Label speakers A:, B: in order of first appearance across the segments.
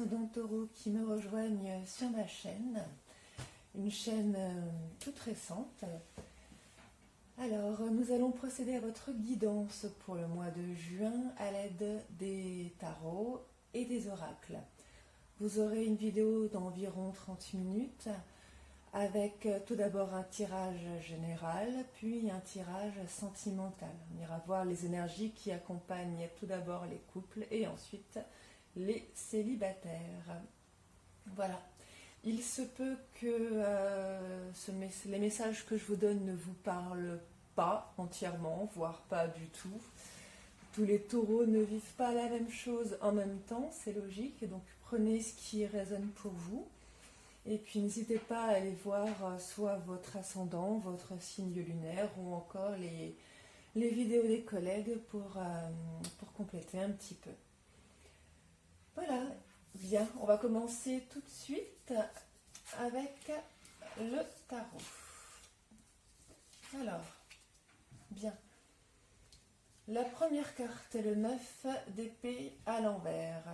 A: ascendant taureau qui me rejoignent sur ma chaîne, une chaîne toute récente. Alors, nous allons procéder à votre guidance pour le mois de juin à l'aide des tarots et des oracles. Vous aurez une vidéo d'environ 30 minutes avec tout d'abord un tirage général, puis un tirage sentimental. On ira voir les énergies qui accompagnent tout d'abord les couples et ensuite les célibataires. Voilà. Il se peut que les messages que je vous donne ne vous parlent pas entièrement, voire pas du tout. Tous les taureaux ne vivent pas la même chose en même temps, c'est logique, donc prenez ce qui résonne pour vous. Et puis n'hésitez pas à aller voir soit votre ascendant, votre signe lunaire ou encore les vidéos des collègues pour compléter un petit peu. Voilà, bien, on va commencer tout de suite avec le tarot. Alors, bien. La première carte est le 9 d'épée à l'envers.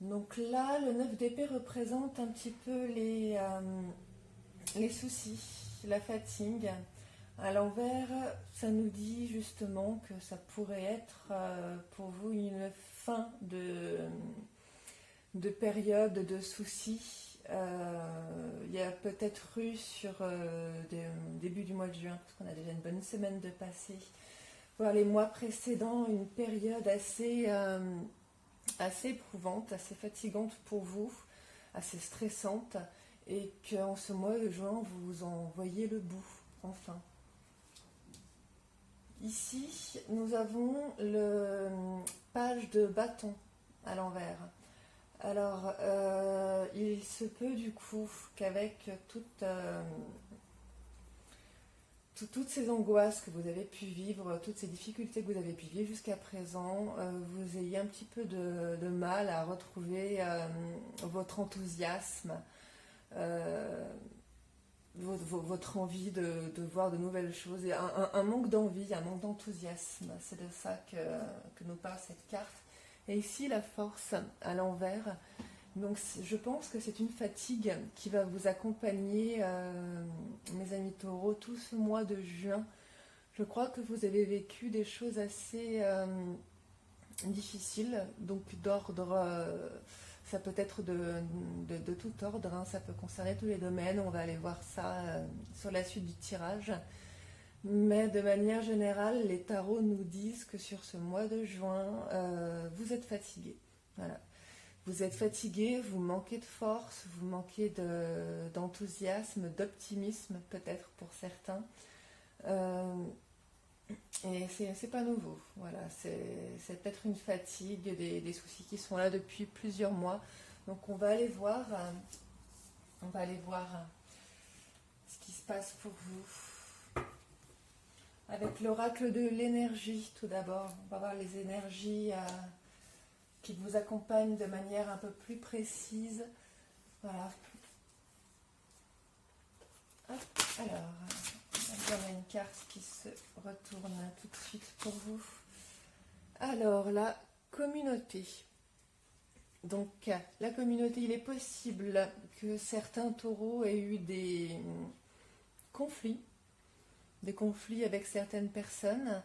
A: Donc là, le 9 d'épée représente un petit peu les soucis, la fatigue. À l'envers, ça nous dit justement que ça pourrait être pour vous une fin de période de soucis. Il y a peut-être eu sur début du mois de juin, parce qu'on a déjà une bonne semaine de passé, voire les mois précédents, une période assez éprouvante, assez fatigante pour vous, assez stressante, et qu'en ce mois de juin, vous en voyez le bout, enfin. Ici, nous avons le page de bâton à l'envers. Alors, il se peut du coup qu'avec toutes ces angoisses que vous avez pu vivre, toutes ces difficultés que vous avez pu vivre jusqu'à présent, vous ayez un petit peu de mal à retrouver votre enthousiasme, votre envie de voir de nouvelles choses, et un manque d'envie, un manque d'enthousiasme. C'est de ça que nous parle cette carte. Et ici, la force à l'envers. Donc, je pense que c'est une fatigue qui va vous accompagner, mes amis taureaux, tout ce mois de juin. Je crois que vous avez vécu des choses assez difficiles, donc d'ordre, ça peut être de tout ordre, hein, ça peut concerner tous les domaines. On va aller voir ça sur la suite du tirage. Mais de manière générale, les tarots nous disent que sur ce mois de juin, vous êtes fatigué. Voilà. Vous êtes fatigué, vous manquez de force, vous manquez d'enthousiasme, d'optimisme peut-être pour certains. Et c'est pas nouveau. Voilà, c'est peut-être une fatigue, des soucis qui sont là depuis plusieurs mois. Donc on va aller voir, ce qui se passe pour vous. Avec l'oracle de l'énergie, tout d'abord, on va voir les énergies qui vous accompagnent de manière un peu plus précise. Voilà. Hop, alors, on a une carte qui se retourne tout de suite pour vous. Alors, la communauté. Donc, la communauté, il est possible que certains taureaux aient eu des conflits avec certaines personnes.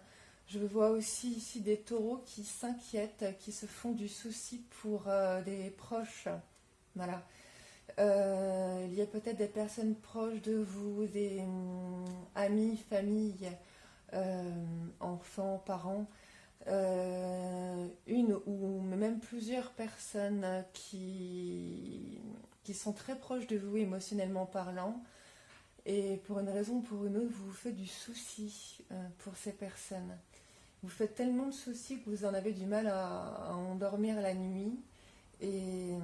A: Je vois aussi ici des taureaux qui s'inquiètent, qui se font du souci pour des proches. Voilà. Il y a peut-être des personnes proches de vous, des amis, familles, enfants, parents, une ou même plusieurs personnes qui sont très proches de vous émotionnellement parlant. Et pour une raison ou pour une autre, vous vous faites du souci pour ces personnes. Vous faites tellement de soucis que vous en avez du mal à endormir la nuit. Et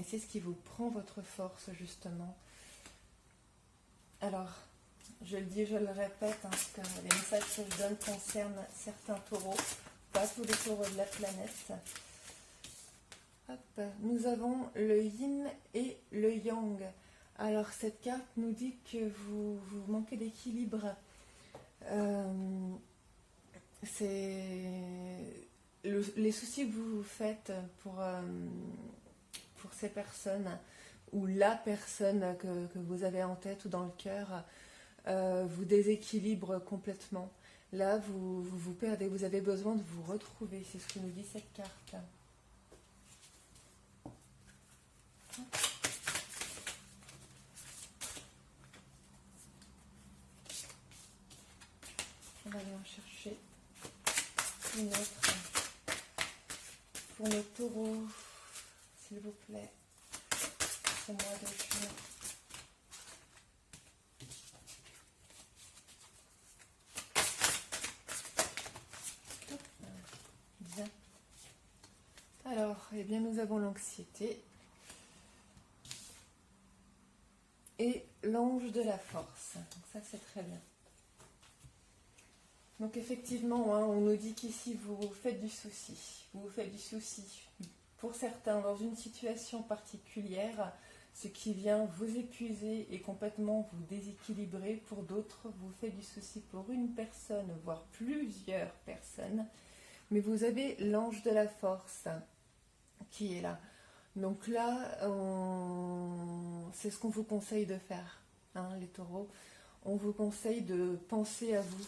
A: c'est ce qui vous prend votre force, justement. Alors, je le dis, je le répète, hein, que les messages que je donne concernent certains taureaux, pas tous les taureaux de la planète. Hop, nous avons le yin et le yang. Alors, cette carte nous dit que vous manquez d'équilibre. Le les soucis que vous vous faites pour ces personnes, ou la personne que vous avez en tête ou dans le cœur, vous déséquilibre complètement. Là, vous perdez, vous avez besoin de vous retrouver, c'est ce que nous dit cette carte. On va aller en chercher une autre pour nos taureaux, s'il vous plaît, ce mois de juin. Bien. Alors, eh bien, nous avons l'anxiété et l'ange de la force. Donc ça, c'est très bien. Donc effectivement, hein, on nous dit qu'ici, vous vous faites du souci. Vous vous faites du souci. Pour certains, dans une situation particulière, ce qui vient vous épuiser et complètement vous déséquilibrer. Pour d'autres, vous faites du souci pour une personne, voire plusieurs personnes. Mais vous avez l'ange de la force qui est là. Donc là, c'est ce qu'on vous conseille de faire, hein, les taureaux. On vous conseille de penser à vous,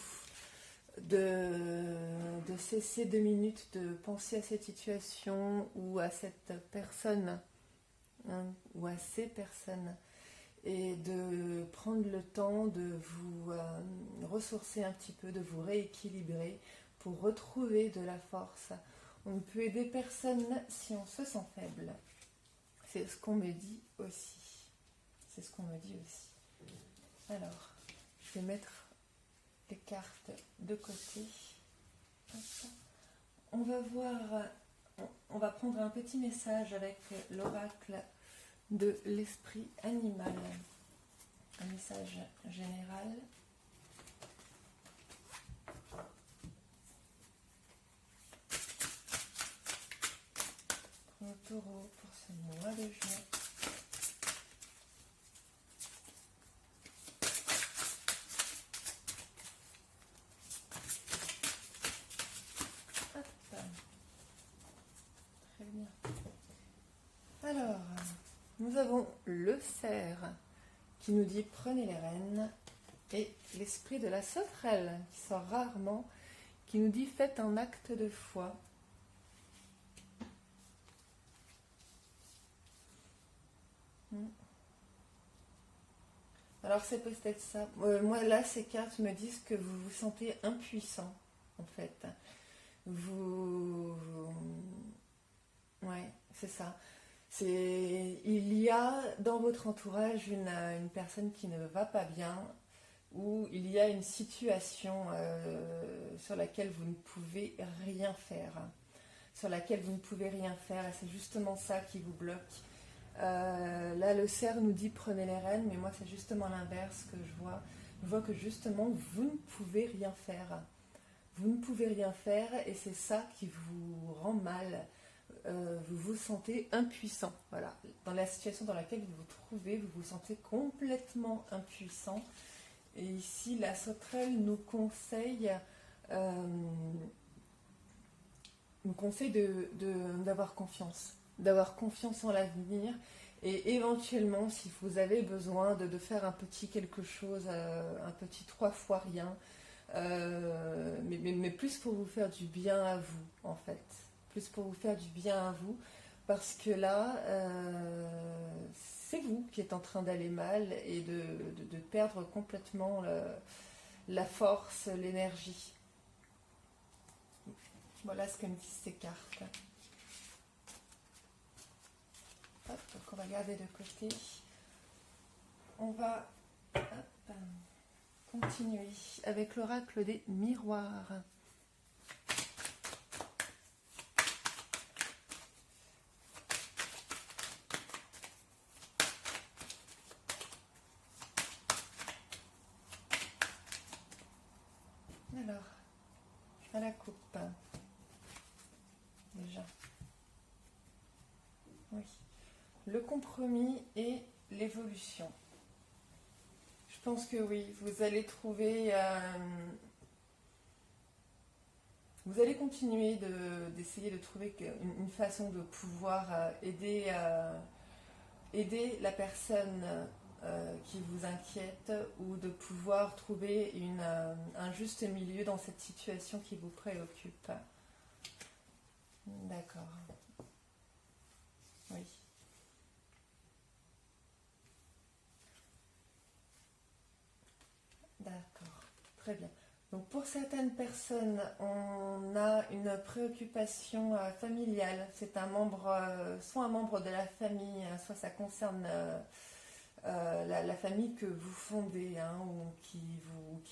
A: de cesser 2 minutes, de penser à cette situation ou à cette personne, hein, ou à ces personnes, et de prendre le temps de vous ressourcer un petit peu, de vous rééquilibrer pour retrouver de la force. On peut aider personne si on se sent faible. C'est ce qu'on me dit aussi. C'est ce qu'on me dit aussi. Alors, je vais mettre les cartes de côté. On va voir, on va prendre un petit message avec l'oracle de l'esprit animal. Un message général. Pour le taureau, pour ce mois de juin. Très bien. Alors, nous avons le cerf qui nous dit prenez les rênes et l'esprit de la sauterelle qui sort rarement, qui nous dit faites un acte de foi. Alors c'est peut-être ça. Moi là, ces cartes me disent que vous vous sentez impuissant, en fait. Ouais, c'est ça. Il y a dans votre entourage une personne qui ne va pas bien, ou il y a une situation sur laquelle vous ne pouvez rien faire. Sur laquelle vous ne pouvez rien faire, et c'est justement ça qui vous bloque. Là, le cerf nous dit prenez les rênes, mais moi, c'est justement l'inverse que je vois. Je vois que justement, vous ne pouvez rien faire. Vous ne pouvez rien faire, et c'est ça qui vous rend mal. Vous vous sentez impuissant. Voilà. Dans la situation dans laquelle vous vous trouvez, vous vous sentez complètement impuissant. Et ici, la sauterelle nous conseille d'avoir confiance. D'avoir confiance en l'avenir, et éventuellement, si vous avez besoin de faire un petit quelque chose, un petit 3 fois rien, mais plus pour vous faire du bien à vous, en fait. Plus pour vous faire du bien à vous, parce que là, c'est vous qui êtes en train d'aller mal et de perdre complètement la force, l'énergie. Voilà ce que me disent ces cartes. Hop, donc on va garder de côté. On va continuer avec l'oracle des miroirs. Alors, à la coupe. Déjà. Oui. Le compromis et l'évolution. Je pense que oui, vous allez trouver Vous allez continuer d'essayer de trouver une façon de pouvoir aider la personne qui vous inquiète, ou de pouvoir trouver un juste milieu dans cette situation qui vous préoccupe. D'accord. Oui. D'accord. Très bien. Donc pour certaines personnes, on a une préoccupation familiale. C'est un membre, soit un membre de la famille, soit ça concerne la famille que vous fondez, hein, ou qui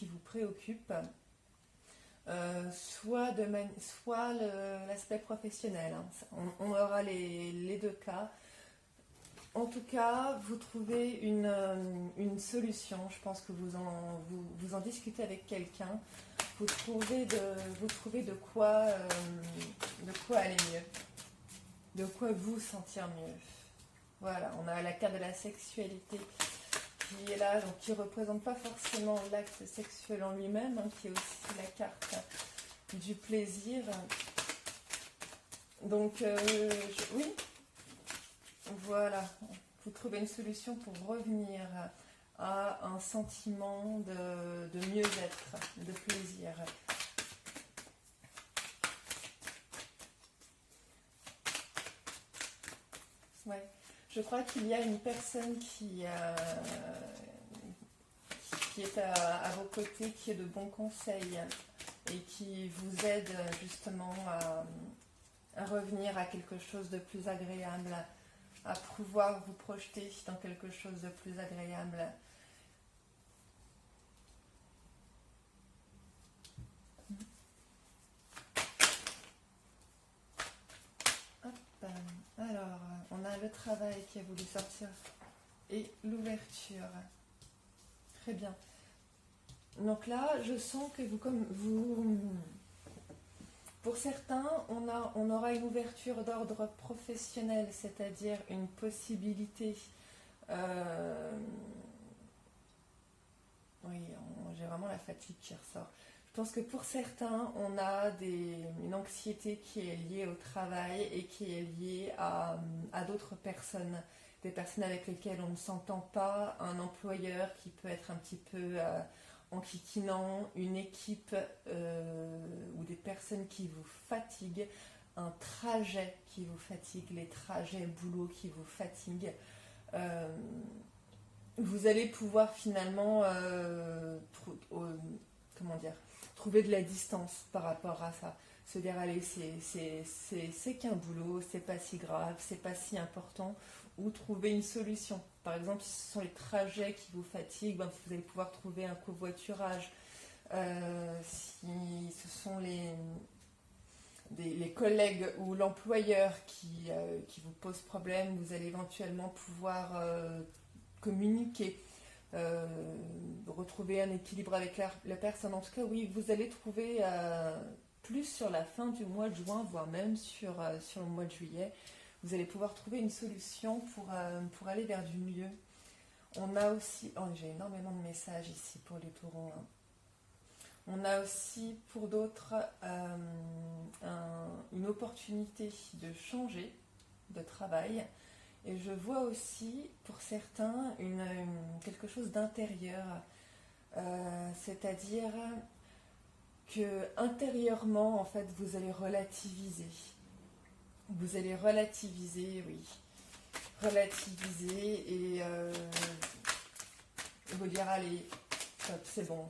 A: vous préoccupe. Soit l'aspect professionnel, hein. On aura les deux cas. En tout cas, vous trouvez une solution. Je pense que vous en discutez avec quelqu'un. Vous trouvez de quoi aller mieux, de quoi vous sentir mieux. Voilà, on a la carte de la sexualité qui est là, donc qui ne représente pas forcément l'acte sexuel en lui-même, hein, qui est aussi la carte du plaisir. Donc, oui, voilà, vous trouvez une solution pour revenir à un sentiment de mieux-être, de plaisir. Ouais. Je crois qu'il y a une personne qui est à vos côtés, qui est de bons conseils et qui vous aide justement à revenir à quelque chose de plus agréable, à pouvoir vous projeter dans quelque chose de plus agréable. Hop. Alors, on a le travail qui a voulu sortir et l'ouverture. Très bien. Donc là, je sens que pour certains, on aura une ouverture d'ordre professionnel, c'est-à-dire une possibilité. Oui, j'ai vraiment la fatigue qui ressort. Je pense que pour certains, on a une anxiété qui est liée au travail et qui est liée à d'autres personnes, des personnes avec lesquelles on ne s'entend pas, un employeur qui peut être un petit peu enquiquinant, une équipe ou des personnes qui vous fatiguent, un trajet qui vous fatigue, les trajets boulot qui vous fatiguent. Vous allez pouvoir finalement trouver de la distance par rapport à ça. Se dire, allez, c'est qu'un boulot, c'est pas si grave, c'est pas si important, ou trouver une solution. Par exemple, si ce sont les trajets qui vous fatiguent, vous allez pouvoir trouver un covoiturage. Si ce sont les collègues ou l'employeur qui vous pose problème, vous allez éventuellement pouvoir communiquer, retrouver un équilibre avec la personne. En tout cas, oui, vous allez trouver plus sur la fin du mois de juin, voire même sur le mois de juillet, vous allez pouvoir trouver une solution pour aller vers du mieux. On a aussi, j'ai énormément de messages ici pour les taureaux, hein. On a aussi pour d'autres une opportunité de changer de travail. Et je vois aussi pour certains quelque chose d'intérieur. C'est-à-dire que intérieurement, en fait, vous allez relativiser. Vous allez relativiser, oui. Relativiser et vous dire, allez, stop, c'est bon,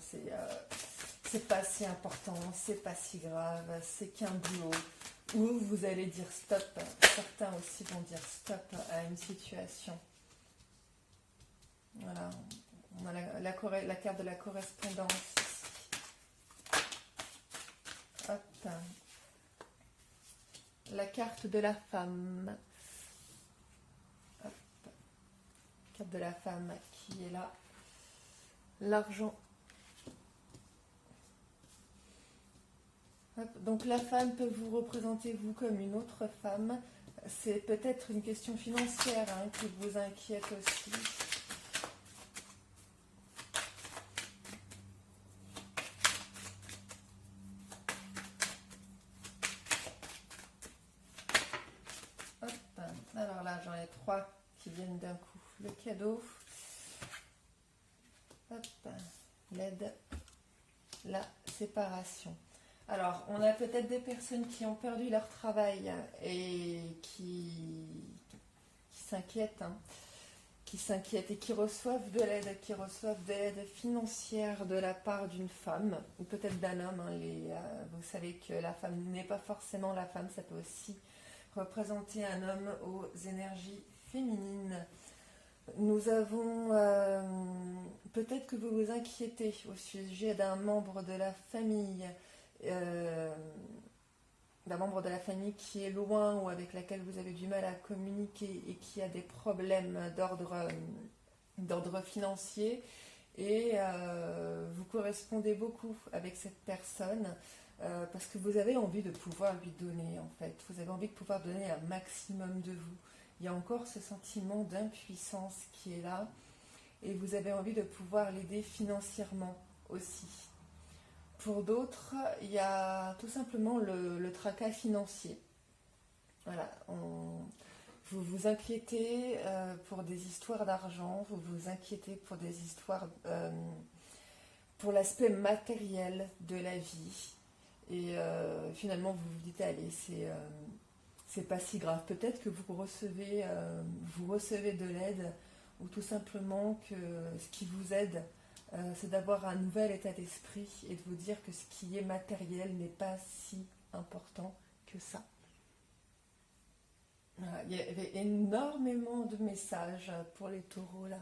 A: c'est pas si important, c'est pas si grave, c'est qu'un boulot. Ou vous allez dire stop. Certains aussi vont dire stop à une situation. Voilà, on a la carte de la correspondance ici. Hop. La carte de la femme. Hop. Carte de la femme qui est là. L'argent. Hop. Donc la femme peut vous représenter vous comme une autre femme. C'est peut-être une question financière, hein, qui vous inquiète aussi. trois qui viennent d'un coup. Le cadeau, hop, l'aide, la séparation. Alors, on a peut-être des personnes qui ont perdu leur travail et qui s'inquiètent, hein, qui s'inquiètent et qui reçoivent de l'aide financière de la part d'une femme, ou peut-être d'un homme. Hein, vous savez que la femme n'est pas forcément la femme, ça peut aussi représenter un homme aux énergies féminines. Nous avons, peut-être que vous vous inquiétez au sujet d'un membre de la famille, qui est loin ou avec laquelle vous avez du mal à communiquer et qui a des problèmes d'ordre financier. Et vous correspondez beaucoup avec cette personne parce que vous avez envie de pouvoir lui donner, en fait. Vous avez envie de pouvoir donner un maximum de vous. Il y a encore ce sentiment d'impuissance qui est là et vous avez envie de pouvoir l'aider financièrement aussi. Pour d'autres, il y a tout simplement le tracas financier. Voilà, vous vous inquiétez pour des histoires d'argent, vous vous inquiétez pour des histoires, pour l'aspect matériel de la vie. Et finalement, vous vous dites, allez, c'est pas si grave. Peut-être que vous recevez de l'aide ou tout simplement que ce qui vous aide, c'est d'avoir un nouvel état d'esprit et de vous dire que ce qui est matériel n'est pas si important que ça. Voilà, il y avait énormément de messages pour les taureaux là.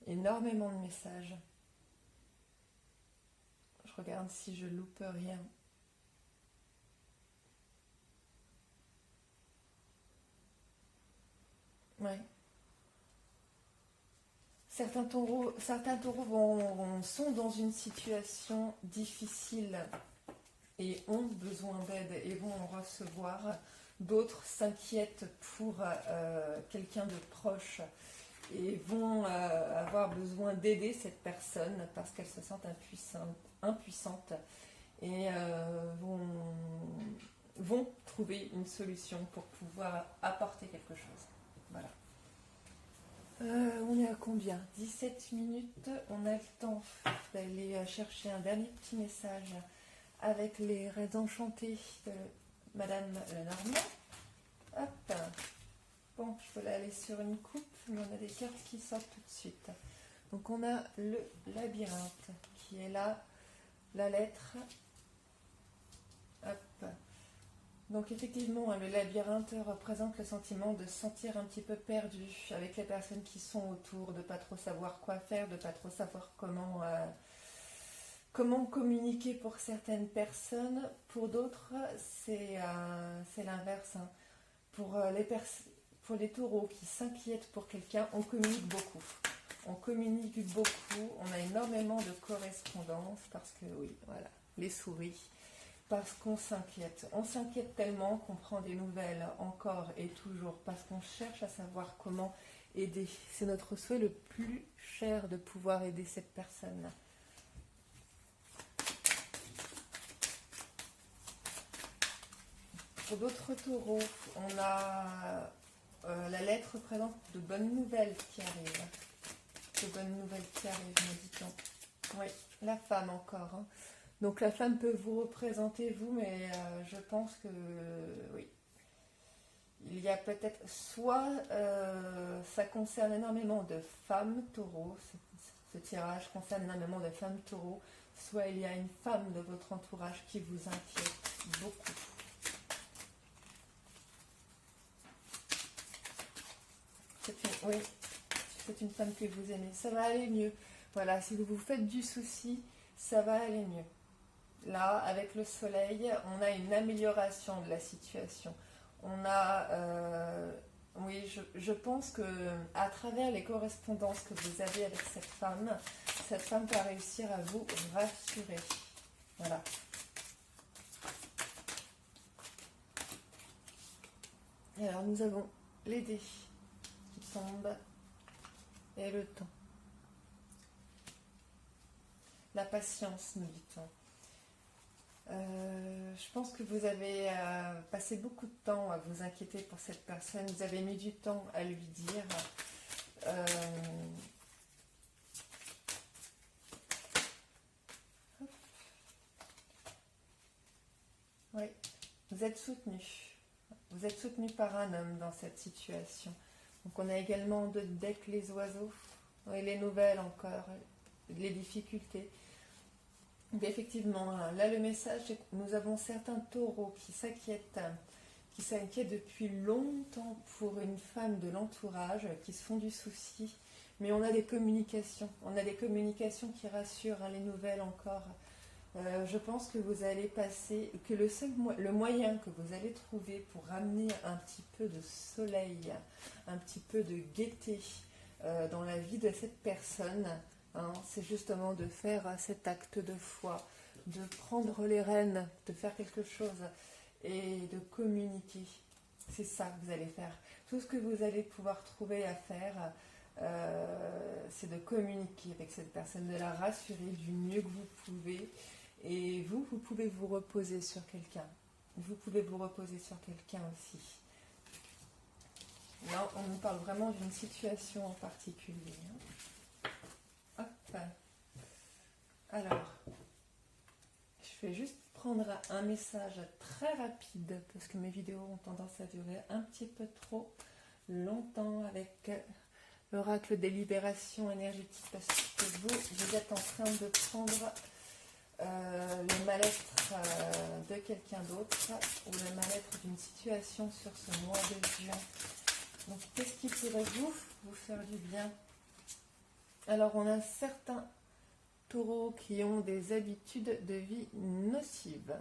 A: Énormément de messages. Je regarde si je loupe rien. Ouais. Certains taureaux sont dans une situation difficile et ont besoin d'aide et vont en recevoir. D'autres s'inquiètent pour quelqu'un de proche et vont avoir besoin d'aider cette personne parce qu'elles se sentent impuissantes et vont trouver une solution pour pouvoir apporter quelque chose. Voilà. On est à combien? 17 minutes. On a le temps d'aller chercher un dernier petit message avec les raids enchantés de Madame Lenormand. Hop. Bon, je peux aller sur une coupe, mais on a des cartes qui sortent tout de suite. Donc on a le labyrinthe qui est là, la lettre. Hop. Donc effectivement, le labyrinthe représente le sentiment de se sentir un petit peu perdu avec les personnes qui sont autour, de ne pas trop savoir quoi faire, de ne pas trop savoir comment communiquer pour certaines personnes. Pour d'autres, c'est l'inverse. Hein. Pour les taureaux qui s'inquiètent pour quelqu'un, on communique beaucoup. On communique beaucoup, on a énormément de correspondance parce que, oui, voilà, les souris. Parce qu'on s'inquiète. On s'inquiète tellement qu'on prend des nouvelles encore et toujours parce qu'on cherche à savoir comment aider. C'est notre souhait le plus cher de pouvoir aider cette personne. Pour d'autres taureaux, on a la lettre présente de bonnes nouvelles qui arrivent. De bonnes nouvelles qui arrivent, me dit-on. Oui, la femme encore. Hein. Donc la femme peut vous représenter vous, mais je pense que oui. Il y a peut-être soit ça concerne énormément de femmes taureaux, ce tirage concerne énormément de femmes taureaux, soit il y a une femme de votre entourage qui vous inquiète beaucoup. Oui, c'est une femme que vous aimez. Ça va aller mieux. Voilà, si vous vous faites du souci, ça va aller mieux. Là, avec le soleil, on a une amélioration de la situation. On a, oui, je pense que à travers les correspondances que vous avez avec cette femme va réussir à vous rassurer. Voilà. Et alors, nous avons les dés qui tombent et le temps. La patience, nous dit-on. Je pense que vous avez passé beaucoup de temps à vous inquiéter pour cette personne. Vous avez mis du temps à lui dire. Euh, oui, vous êtes soutenu. Vous êtes soutenu par un homme dans cette situation. Donc on a également de deck les oiseaux et les nouvelles encore, les difficultés. Donc effectivement, là le message, c'est que nous avons certains taureaux qui s'inquiètent depuis longtemps pour une femme de l'entourage, qui se font du souci. Mais on a des communications qui rassurent, hein, les nouvelles encore. Je pense que vous allez passer, que le moyen que vous allez trouver pour ramener un petit peu de soleil, un petit peu de gaieté dans la vie de cette personne, hein, c'est justement de faire cet acte de foi, de prendre les rênes, de faire quelque chose et de communiquer. C'est ça que vous allez faire. Tout ce que vous allez pouvoir trouver à faire, c'est de communiquer avec cette personne, de la rassurer du mieux que vous pouvez. Et vous pouvez vous reposer sur quelqu'un. Vous pouvez vous reposer sur quelqu'un aussi. Là, on nous parle vraiment d'une situation en particulier. Hop. Alors, je vais juste prendre un message très rapide, parce que mes vidéos ont tendance à durer un petit peu trop longtemps avec l'oracle des libérations énergétiques, parce que vous êtes en train de prendre le mal-être de quelqu'un d'autre ou le mal-être d'une situation sur ce mois de juin. Donc, qu'est-ce qui pourrait vous faire du bien? Alors, on a certains taureaux qui ont des habitudes de vie nocives.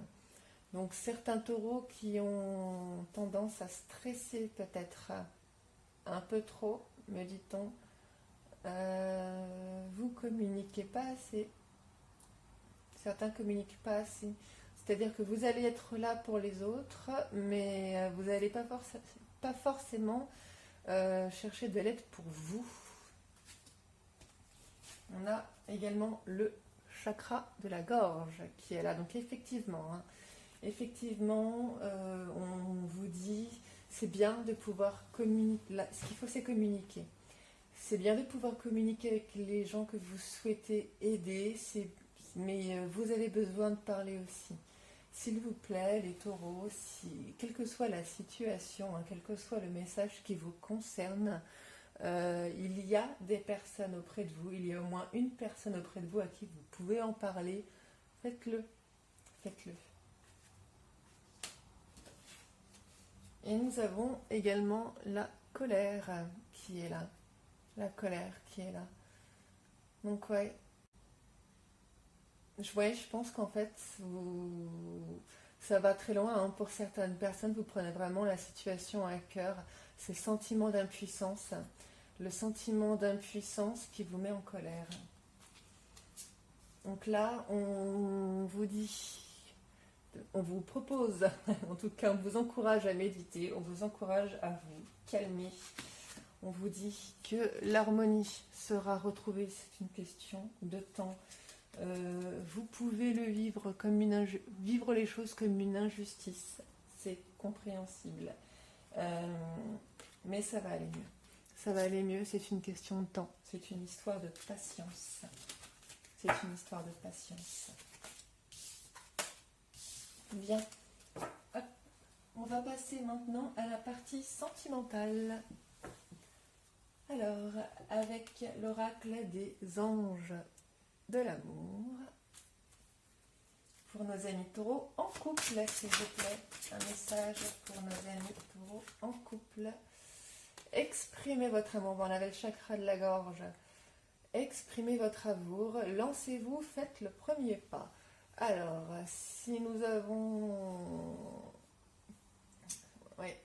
A: Donc, certains taureaux qui ont tendance à stresser peut-être un peu trop, me dit-on. Vous communiquez pas assez. Certains ne communiquent pas assez. C'est-à-dire que vous allez être là pour les autres, mais vous n'allez pas forcément chercher de l'aide pour vous. On a également le chakra de la gorge qui est là. Donc effectivement, on vous dit, c'est bien de pouvoir communiquer. Là, ce qu'il faut, c'est communiquer. C'est bien de pouvoir communiquer avec les gens que vous souhaitez aider, mais vous avez besoin de parler aussi. S'il vous plaît, les taureaux, quelle que soit la situation, hein, quel que soit le message qui vous concerne, il y a des personnes auprès de vous, il y a au moins une personne auprès de vous à qui vous pouvez en parler. Faites-le. Faites-le. Et nous avons également la colère qui est là. La colère qui est là. Donc ouais. Je pense qu'en fait, ça va très loin, hein. Pour certaines personnes, vous prenez vraiment la situation à cœur. Ces sentiments d'impuissance. Le sentiment d'impuissance qui vous met en colère. Donc là, on vous propose, en tout cas, on vous encourage à méditer, on vous encourage à vous calmer. On vous dit que l'harmonie sera retrouvée, c'est une question de temps. Vous pouvez le vivre vivre les choses comme une injustice, c'est compréhensible, mais ça va aller mieux. Ça va aller mieux, c'est une question de temps, c'est une histoire de patience. C'est une histoire de patience. Bien. Hop. On va passer maintenant à la partie sentimentale. Alors, avec l'oracle des anges de l'amour, pour nos amis taureaux en couple, s'il vous plaît, un message pour nos amis taureaux en couple. Exprimez votre amour. Bon, on avait le chakra de la gorge. Exprimez votre amour, lancez-vous, faites le premier pas. Alors, si nous avons... Oui.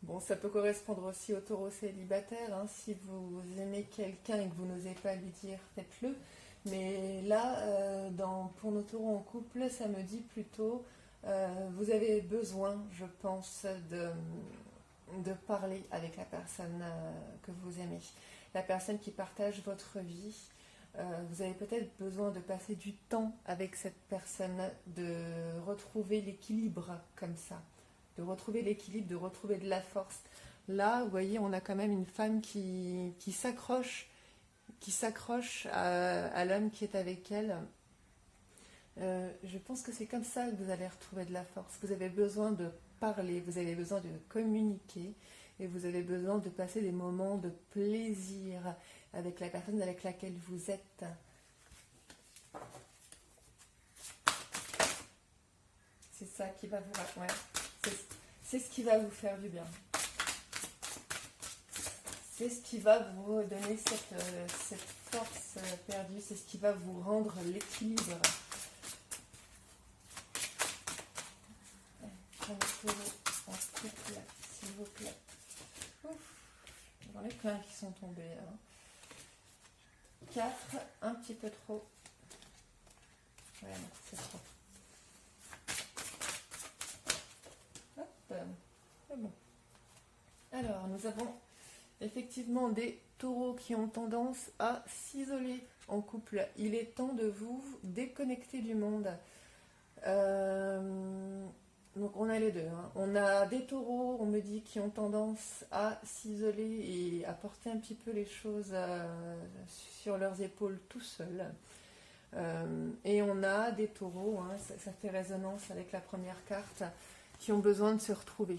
A: Bon, ça peut correspondre aussi aux taureaux célibataires, hein. Si vous aimez quelqu'un et que vous n'osez pas lui dire, faites-le. Mais là, pour nos taureaux en couple, ça me dit plutôt, vous avez besoin, je pense, de parler avec la personne que vous aimez. La personne qui partage votre vie. Vous avez peut-être besoin de passer du temps avec cette personne, de retrouver l'équilibre comme ça, de retrouver l'équilibre, de retrouver de la force. Là, vous voyez, on a quand même une femme qui s'accroche à l'homme qui est avec elle. Je pense que c'est comme ça que vous allez retrouver de la force. Vous avez besoin de parler, vous avez besoin de communiquer et vous avez besoin de passer des moments de plaisir avec la personne avec laquelle vous êtes. C'est ça qui va vous... Ouais, c'est ce qui va vous faire du bien. C'est ce qui va vous redonner cette force perdue, c'est ce qui va vous rendre l'équilibre. En couple, s'il vous plaît. Ouf, j'en ai plein qui sont tombés. 4, un petit peu trop. Ouais, non, c'est trop. Hop, c'est bon. Alors, nous avons effectivement des taureaux qui ont tendance à s'isoler en couple. Il est temps de vous déconnecter du monde. Donc on a les deux. On a des taureaux, on me dit, qui ont tendance à s'isoler et à porter un petit peu les choses sur leurs épaules tout seuls. Et on a des taureaux, ça fait résonance avec la première carte, qui ont besoin de se retrouver.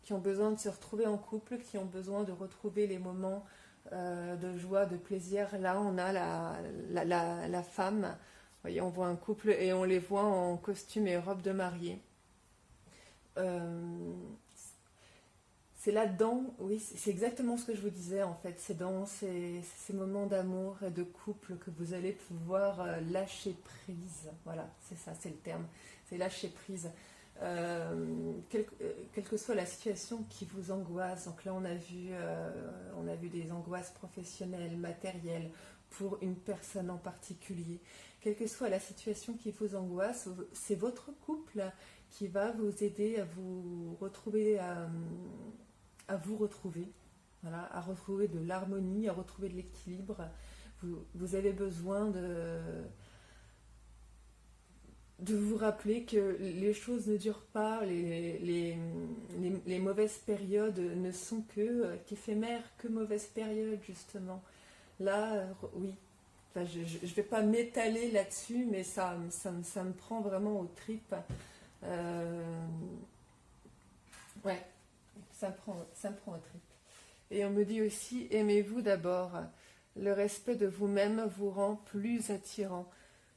A: Qui ont besoin de se retrouver en couple, qui ont besoin de retrouver les moments de joie, de plaisir. Là, on a la femme. Vous voyez, on voit un couple et on les voit en costume et robe de mariée. C'est là-dedans, oui, c'est exactement ce que je vous disais en fait. C'est dans ces moments d'amour et de couple que vous allez pouvoir lâcher prise. Voilà, c'est ça, c'est le terme. C'est lâcher prise. Quelle que soit la situation qui vous angoisse, donc là on a vu des angoisses professionnelles, matérielles, pour une personne en particulier. Quelle que soit la situation qui vous angoisse, c'est votre couple qui va vous aider à vous retrouver, à vous retrouver, voilà, à retrouver de l'harmonie, à retrouver de l'équilibre. Vous avez besoin de vous rappeler que les choses ne durent pas, les mauvaises périodes ne sont qu'éphémères, que mauvaises périodes justement. Là, oui, enfin, je ne vais pas m'étaler là-dessus, mais ça me prend vraiment aux tripes. Ouais, ça me prend aux tripes. Et on me dit aussi, aimez-vous d'abord. Le respect de vous-même vous rend plus attirant.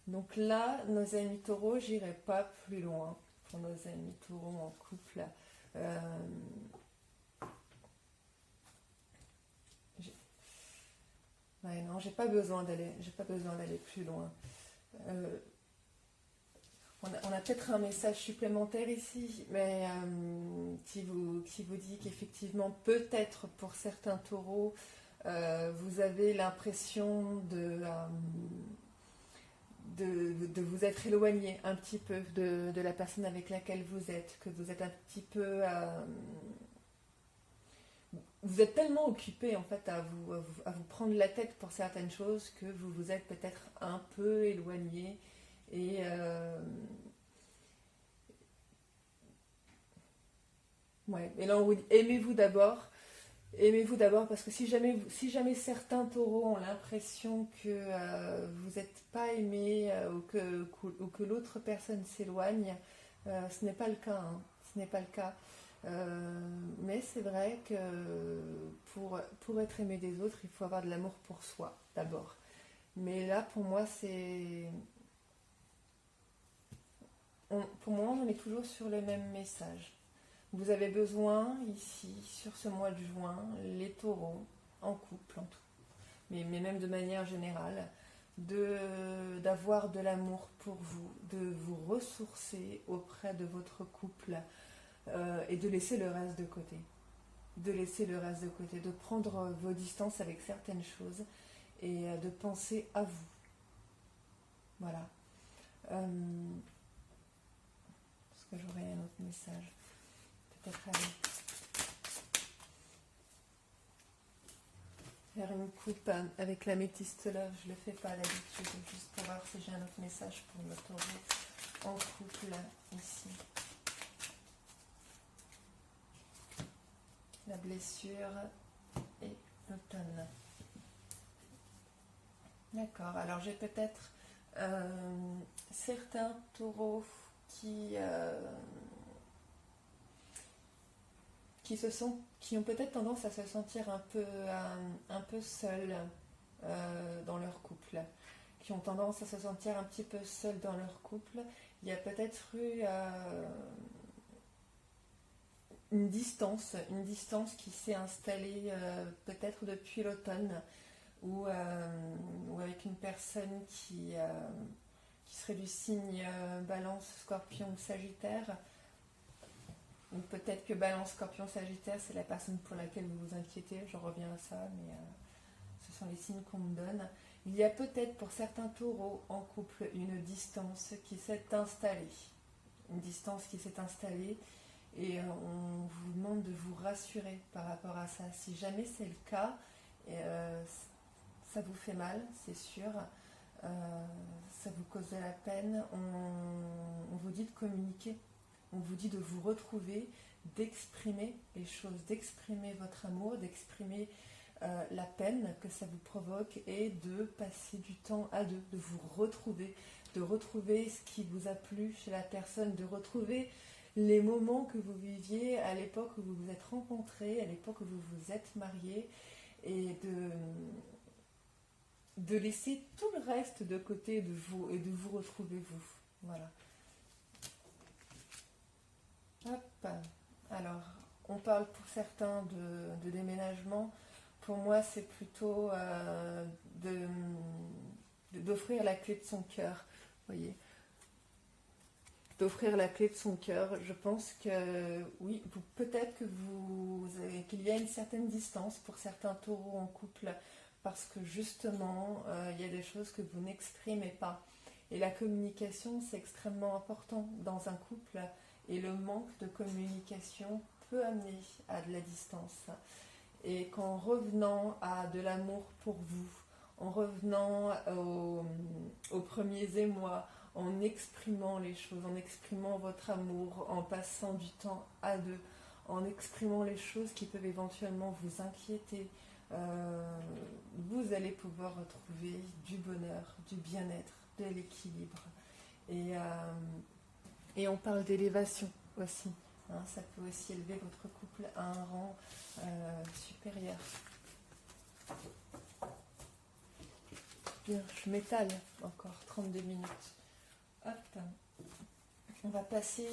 A: Donc là, nos amis taureaux, j'irai pas plus loin pour nos amis taureaux en couple. Ouais, non, j'ai pas besoin d'aller plus loin. On a peut-être un message supplémentaire ici, mais qui vous dit qu'effectivement, peut-être pour certains taureaux, vous avez l'impression de vous être éloigné un petit peu de la personne avec laquelle vous êtes, que vous êtes un petit peu... vous êtes tellement occupé en fait à vous prendre la tête pour certaines choses que vous vous êtes peut-être un peu éloigné et ouais. Et là on vous dit aimez-vous d'abord parce que si jamais certains taureaux ont l'impression que vous n'êtes pas aimé ou que l'autre personne s'éloigne, ce n'est pas le cas, ce n'est pas le cas. Mais c'est vrai que pour être aimé des autres, il faut avoir de l'amour pour soi d'abord. Mais là, pour moi, pour moi, on est toujours sur le même message. Vous avez besoin ici, sur ce mois de juin, les taureaux, en couple en tout, mais même de manière générale, d'avoir de l'amour pour vous, de vous ressourcer auprès de votre couple et de laisser le reste de côté. De prendre vos distances avec certaines choses et de penser à vous. Voilà. Est-ce que j'aurais un autre message ? Peut-être aller. Faire une coupe avec l'améthyste love, je le fais pas d'habitude, juste pour voir si j'ai un autre message pour le taureau en couple ici. La blessure et l'automne. D'accord, alors j'ai peut-être certains taureaux qui ont peut-être tendance à se sentir un peu seuls dans leur couple, qui ont tendance à se sentir un petit peu seuls dans leur couple. Il y a peut-être eu une distance qui s'est installée peut-être depuis l'automne, ou avec une personne qui serait du signe Balance, Scorpion ou Sagittaire. Ou peut-être que Balance, Scorpion, Sagittaire, c'est la personne pour laquelle vous vous inquiétez, je reviens à ça, mais ce sont les signes qu'on me donne. Il y a peut-être pour certains taureaux en couple une distance qui s'est installée. Une distance qui s'est installée et on vous demande de vous rassurer par rapport à ça. Si jamais c'est le cas, ça vous fait mal, c'est sûr, ça vous cause de la peine, on vous dit de communiquer. On vous dit de vous retrouver, d'exprimer les choses, d'exprimer votre amour, d'exprimer la peine que ça vous provoque et de passer du temps à deux, de vous retrouver, de retrouver ce qui vous a plu chez la personne, de retrouver les moments que vous viviez à l'époque où vous vous êtes rencontrés, à l'époque où vous vous êtes mariés, et de laisser tout le reste de côté de vous et de vous retrouver vous. Voilà. Hop. Alors, on parle pour certains de déménagement. Pour moi, c'est plutôt d'offrir la clé de son cœur. Vous voyez, d'offrir la clé de son cœur. Je pense que oui, peut-être qu'il y a une certaine distance pour certains taureaux en couple, parce que justement, il y a des choses que vous n'exprimez pas. Et la communication, c'est extrêmement important dans un couple. Et le manque de communication peut amener à de la distance. Et qu'en revenant à de l'amour pour vous, en revenant aux premiers émois, en exprimant les choses, en exprimant votre amour, en passant du temps à deux, en exprimant les choses qui peuvent éventuellement vous inquiéter, vous allez pouvoir retrouver du bonheur, du bien-être, de l'équilibre. Et on parle d'élévation aussi. Hein, ça peut aussi élever votre couple à un rang supérieur. Bien, je m'étale encore 32 minutes. Hop. On va passer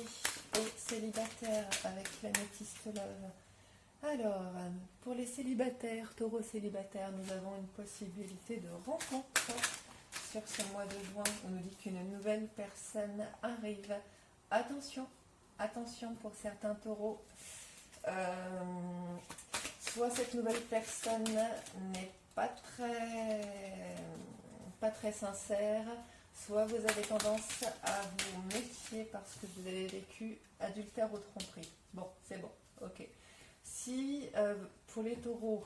A: aux célibataires avec l'améthyste love. Alors, pour les célibataires, taureaux célibataires, nous avons une possibilité de rencontre sur ce mois de juin. On nous dit qu'une nouvelle personne arrive. Attention, attention pour certains taureaux. Soit cette nouvelle personne n'est pas très sincère, soit vous avez tendance à vous méfier parce que vous avez vécu adultère ou tromperie. Bon, c'est bon, ok. Si pour les taureaux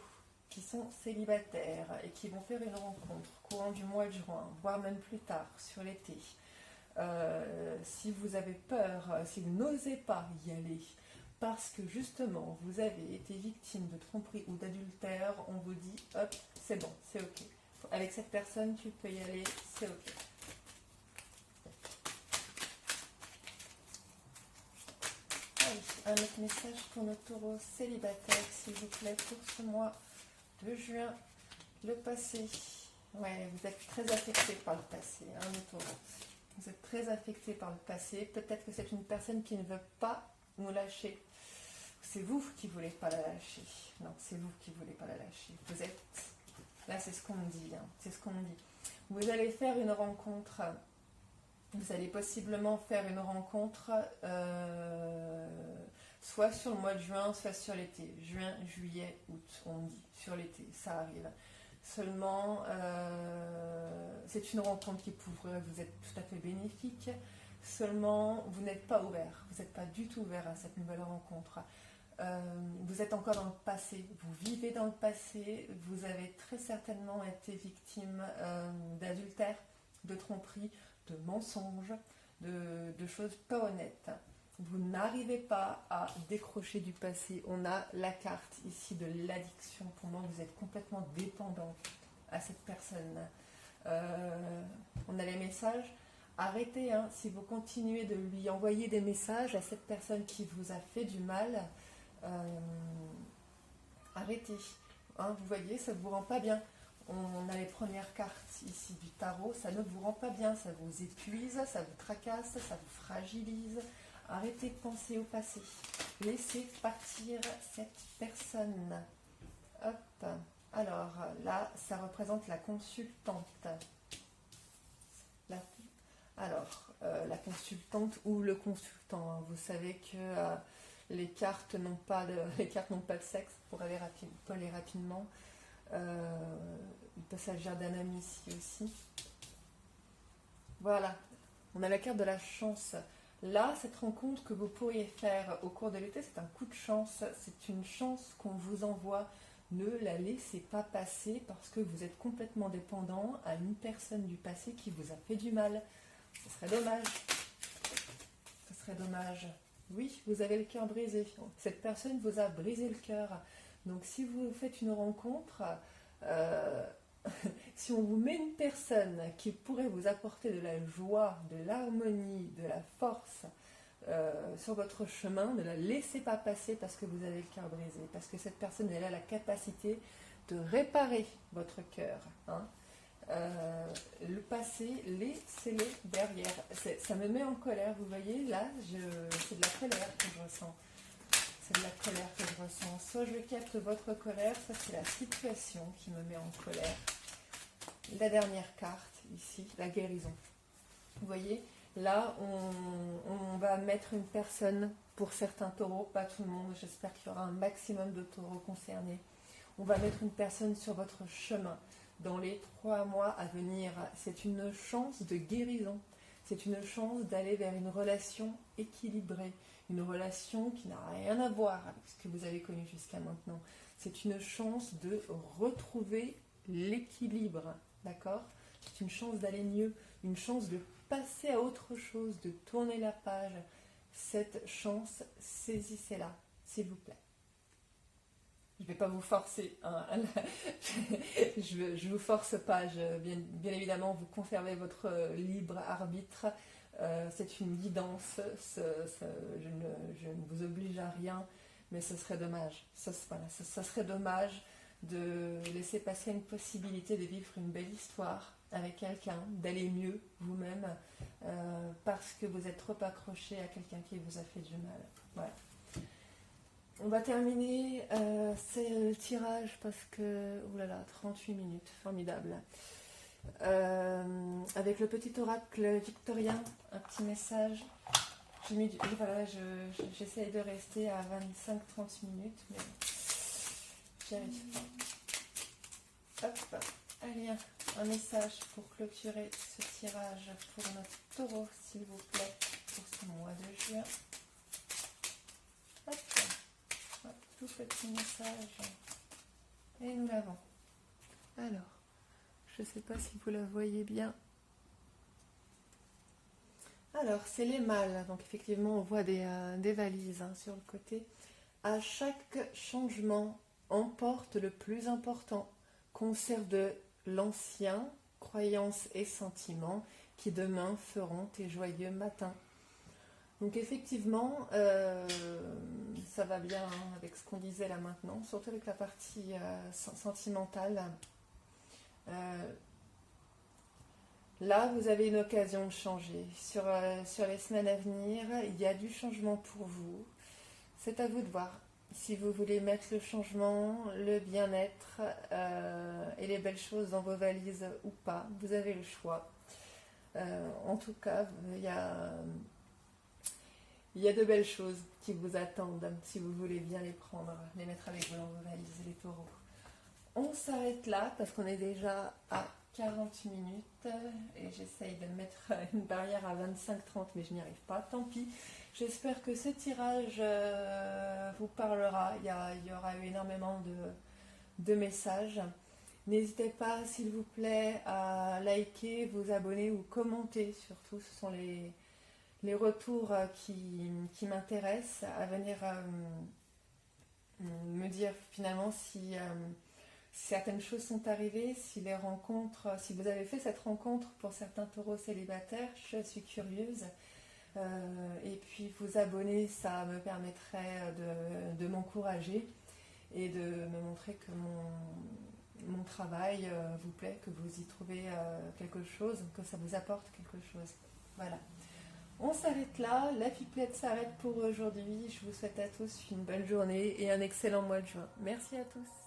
A: qui sont célibataires et qui vont faire une rencontre courant du mois de juin, voire même plus tard sur l'été, si vous avez peur, si vous n'osez pas y aller, parce que justement vous avez été victime de tromperie ou d'adultère, on vous dit hop, c'est bon, c'est ok. Avec cette personne, tu peux y aller, c'est ok. Allez, un autre message pour nos taureaux célibataires, s'il vous plaît, pour ce mois de juin. Le passé. Ouais, vous êtes très affecté par le passé, hein, nos taureaux. Vous êtes très affecté par le passé. Peut-être que c'est une personne qui ne veut pas nous lâcher. C'est vous qui ne voulez pas la lâcher. Non, c'est vous qui ne voulez pas la lâcher. Vous êtes... Là, c'est ce qu'on me dit. Hein. C'est ce qu'on me dit. Vous allez faire une rencontre. Vous allez possiblement faire une rencontre soit sur le mois de juin, soit sur l'été. Juin, juillet, août, on me dit. Sur l'été, ça arrive. Seulement, c'est une rencontre qui pourrait vous être tout à fait bénéfique. Seulement, vous n'êtes pas ouvert. Vous n'êtes pas du tout ouvert à cette nouvelle rencontre. Vous êtes encore dans le passé, vous vivez dans le passé, vous avez très certainement été victime d'adultère, de tromperie, de mensonges, de choses pas honnêtes. Vous n'arrivez pas à décrocher du passé. On a la carte ici de l'addiction. Pour moi, vous êtes complètement dépendant à cette personne. On a les messages. Arrêtez, hein, si vous continuez de lui envoyer des messages à cette personne qui vous a fait du mal, arrêtez. Hein, vous voyez, ça ne vous rend pas bien. On a les premières cartes ici du tarot, ça ne vous rend pas bien, ça vous épuise, ça vous tracasse, ça vous fragilise. Arrêtez de penser au passé. Laissez partir cette personne. Hop. Alors là, ça représente la consultante. La consultante ou le consultant. Hein. Vous savez que les cartes n'ont pas de sexe pour aller rapidement. Il peut s'agir d'un ami ici aussi. Voilà. On a la carte de la chance. Là, cette rencontre que vous pourriez faire au cours de l'été, c'est un coup de chance. C'est une chance qu'on vous envoie. Ne la laissez pas passer parce que vous êtes complètement dépendant à une personne du passé qui vous a fait du mal. Ce serait dommage. Ce serait dommage. Oui, vous avez le cœur brisé. Cette personne vous a brisé le cœur. Donc si vous faites une rencontre, si on vous met une personne qui pourrait vous apporter de la joie, de l'harmonie, de la force sur votre chemin, ne la laissez pas passer parce que vous avez le cœur brisé. Parce que cette personne, elle a la capacité de réparer votre cœur. Hein. Le passé, laissez-le derrière. Ça me met en colère, vous voyez, là, c'est de la colère que je ressens. C'est de la colère que je ressens. Soit je capte votre colère, soit c'est la situation qui me met en colère. La dernière carte, ici, la guérison. Vous voyez, là, on va mettre une personne, pour certains taureaux, pas tout le monde, j'espère qu'il y aura un maximum de taureaux concernés. On va mettre une personne sur votre chemin. Dans les 3 mois à venir, c'est une chance de guérison. C'est une chance d'aller vers une relation équilibrée, une relation qui n'a rien à voir avec ce que vous avez connu jusqu'à maintenant. C'est une chance de retrouver l'équilibre, d'accord? C'est une chance d'aller mieux, une chance de passer à autre chose, de tourner la page. Cette chance, saisissez-la, s'il vous plaît. Je ne vais pas vous forcer, hein. Je ne vous force pas, bien évidemment vous conservez votre libre arbitre, c'est une guidance, je ne vous oblige à rien, mais ce serait dommage, ça serait dommage de laisser passer une possibilité de vivre une belle histoire avec quelqu'un, d'aller mieux vous-même, parce que vous êtes trop accroché à quelqu'un qui vous a fait du mal. Voilà. On va terminer ce tirage parce que, oulala, 38 minutes, formidable. Avec le petit oracle victorien, un petit message. J'essaye de rester à 25-30 minutes, mais j'y arrive pas. Hop, allez, un message pour clôturer ce tirage pour notre taureau, s'il vous plaît, pour ce mois de juin. Hop. Tout petit message et nous l'avons. Alors, je ne sais pas si vous la voyez bien. Alors, c'est les mâles. Donc, effectivement, on voit des valises hein, sur le côté. À chaque changement, emporte le plus important. Conserve de l'ancien, croyances et sentiments qui demain feront tes joyeux matins. Donc effectivement, ça va bien hein, avec ce qu'on disait là maintenant, surtout avec la partie sentimentale. Là, vous avez une occasion de changer. Sur les semaines à venir, il y a du changement pour vous. C'est à vous de voir. Si vous voulez mettre le changement, le bien-être et les belles choses dans vos valises ou pas, vous avez le choix. En tout cas, il y a de belles choses qui vous attendent si vous voulez bien les prendre, les mettre avec vous dans vos valises, les taureaux. On s'arrête là parce qu'on est déjà à 40 minutes et j'essaye de mettre une barrière à 25-30 mais je n'y arrive pas, tant pis. J'espère que ce tirage vous parlera. Il y aura eu énormément de messages. N'hésitez pas, s'il vous plaît, à liker, vous abonner ou commenter. Surtout, ce sont les retours qui m'intéressent, à venir me dire finalement si certaines choses sont arrivées, si les rencontres, si vous avez fait cette rencontre pour certains taureaux célibataires, je suis curieuse. Et puis vous abonner, ça me permettrait de m'encourager et de me montrer que mon travail vous plaît, que vous y trouvez quelque chose, que ça vous apporte quelque chose. Voilà. On s'arrête là, la pipelette s'arrête pour aujourd'hui. Je vous souhaite à tous une bonne journée et un excellent mois de juin. Merci à tous.